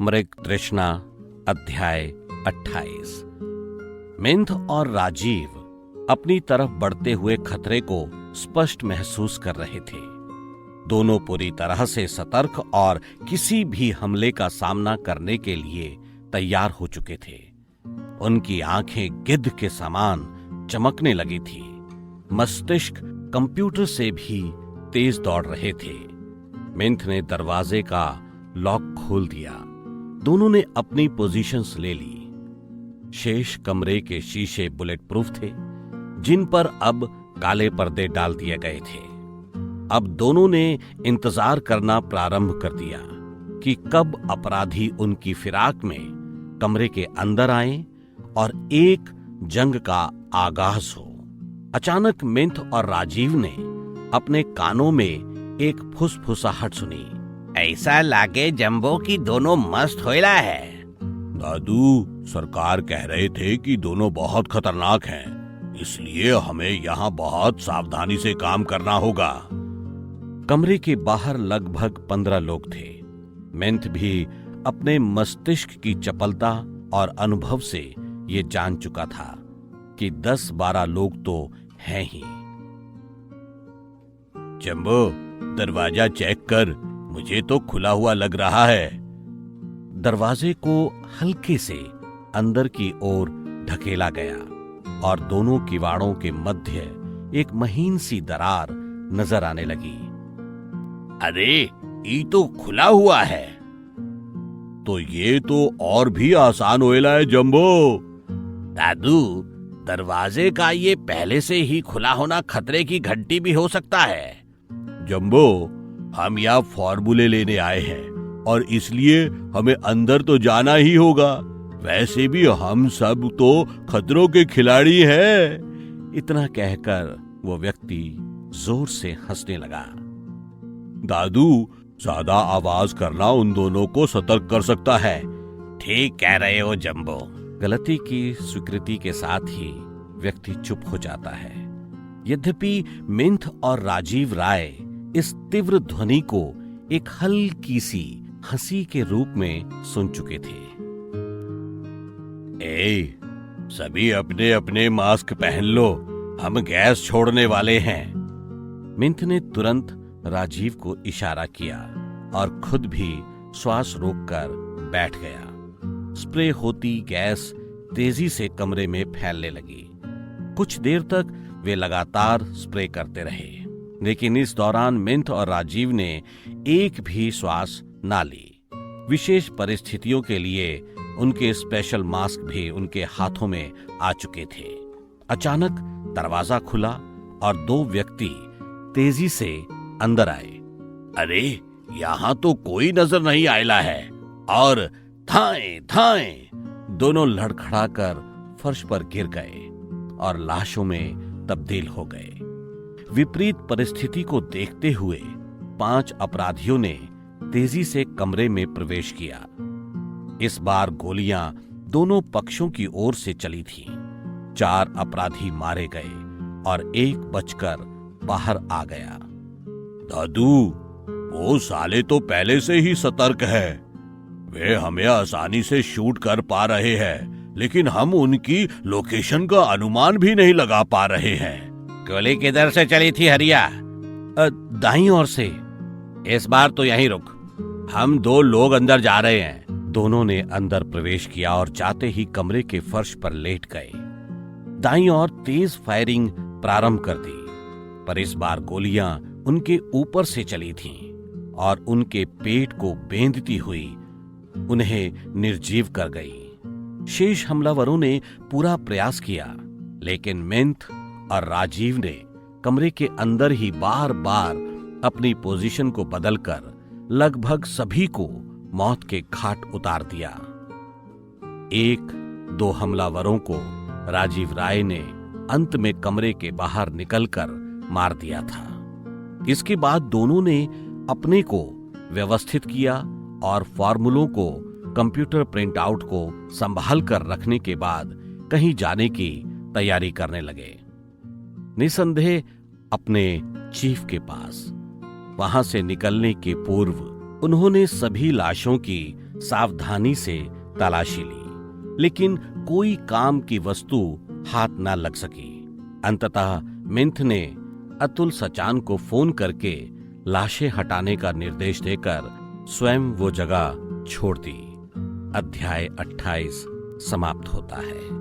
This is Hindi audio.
मृग तृष्णा अध्याय 28। मिंथ और राजीव अपनी तरफ बढ़ते हुए खतरे को स्पष्ट महसूस कर रहे थे। दोनों पूरी तरह से सतर्क और किसी भी हमले का सामना करने के लिए तैयार हो चुके थे। उनकी आंखें गिद्ध के समान चमकने लगी थी। मस्तिष्क कंप्यूटर से भी तेज दौड़ रहे थे। मिंथ ने दरवाजे का लॉक खोल दिया। दोनों ने अपनी पोजीशंस ले ली। शेष कमरे के शीशे बुलेट प्रूफ थे, जिन पर अब काले पर्दे डाल दिए गए थे। अब दोनों ने इंतजार करना प्रारंभ कर दिया कि कब अपराधी उनकी फिराक में कमरे के अंदर आए और एक जंग का आगाज हो। अचानक मिंथ और राजीव ने अपने कानों में एक फुसफुसाहट सुनी। ऐसा लागे जंबो की दोनों मस्त होइला है। दादू, सरकार कह रहे थे कि दोनों बहुत खतरनाक हैं, इसलिए हमें यहाँ बहुत सावधानी से काम करना होगा। कमरे के बाहर लगभग 15 लोग थे। मिंथ भी अपने मस्तिष्क की चपलता और अनुभव से ये जान चुका था कि 10-12 लोग तो हैं ही। जंबो, दरवाजा चेक कर, मुझे तो खुला हुआ लग रहा है। दरवाजे को हल्के से अंदर की ओर ढकेला गया और दोनों किवाड़ों के मध्य एक महीन सी दरार नजर आने लगी। अरे, ये तो खुला हुआ है। तो ये तो और भी आसान होएला है जंबो। दादू, दरवाजे का ये पहले से ही खुला होना खतरे की घंटी भी हो सकता है। जंबो, हम यहाँ फॉर्मूले लेने आए हैं और इसलिए हमें अंदर तो जाना ही होगा। वैसे भी हम सब तो खतरों के खिलाड़ी हैं। इतना कहकर वो व्यक्ति जोर से हंसने लगा। दादू, ज्यादा आवाज करना उन दोनों को सतर्क कर सकता है। ठीक कह रहे हो जंबो। गलती की स्वीकृति के साथ ही व्यक्ति चुप हो जाता है। यद्यपि मिंथ और राजीव राय इस तीव्र ध्वनि को एक हल्की सी हंसी के रूप में सुन चुके थे। सभी अपने अपने मास्क पहन लो, हम गैस छोड़ने वाले हैं। मिंथ ने तुरंत राजीव को इशारा किया और खुद भी श्वास रोककर बैठ गया। स्प्रे होती गैस तेजी से कमरे में फैलने लगी। कुछ देर तक वे लगातार स्प्रे करते रहे, लेकिन इस दौरान मिंथ और राजीव ने एक भी श्वास ना ली। विशेष परिस्थितियों के लिए उनके स्पेशल मास्क भी उनके हाथों में आ चुके थे। अचानक दरवाजा खुला और 2 व्यक्ति तेजी से अंदर आए। अरे, यहाँ तो कोई नजर नहीं आयला है। और थाएं थाएं दोनों लड़खड़ाकर फर्श पर गिर गए और लाशों में तब्दील हो गए। विपरीत परिस्थिति को देखते हुए 5 अपराधियों ने तेजी से कमरे में प्रवेश किया। इस बार गोलियां दोनों पक्षों की ओर से चली थीं। 4 अपराधी मारे गए और 1 बचकर बाहर आ गया। दादू, वो साले तो पहले से ही सतर्क है। वे हमें आसानी से शूट कर पा रहे हैं, लेकिन हम उनकी लोकेशन का अनुमान भी नहीं लगा पा रहे हैं। गोली किधर से चली थी हरिया? दाईं ओर से। इस बार तो यहीं रुक, हम 2 लोग अंदर जा रहे हैं। दोनों ने अंदर प्रवेश किया और जाते ही कमरे के फर्श पर लेट गए। दाईं ओर तेज फायरिंग प्रारंभ कर दी, पर इस बार गोलियां उनके ऊपर से चली थीं और उनके पेट को बेंधती हुई उन्हें निर्जीव कर गई। शेष हमलावरों ने पूरा प्रयास किया, लेकिन मिंथ और राजीव ने कमरे के अंदर ही बार बार अपनी पोजीशन को बदलकर लगभग सभी को मौत के घाट उतार दिया। 1-2 हमलावरों को राजीव राय ने अंत में कमरे के बाहर निकलकर मार दिया था। इसके बाद दोनों ने अपने को व्यवस्थित किया और फॉर्मूलों को कंप्यूटर प्रिंट आउट को संभाल कर रखने के बाद कहीं जाने की तैयारी करने लगे। निसंदेह अपने चीफ के पास। वहां से निकलने के पूर्व उन्होंने सभी लाशों की सावधानी से तलाशी ली, लेकिन कोई काम की वस्तु हाथ ना लग सकी। अंततः मिंथ ने अतुल सचान को फोन करके लाशें हटाने का निर्देश देकर स्वयं वो जगह छोड़ दी। अध्याय 28 समाप्त होता है।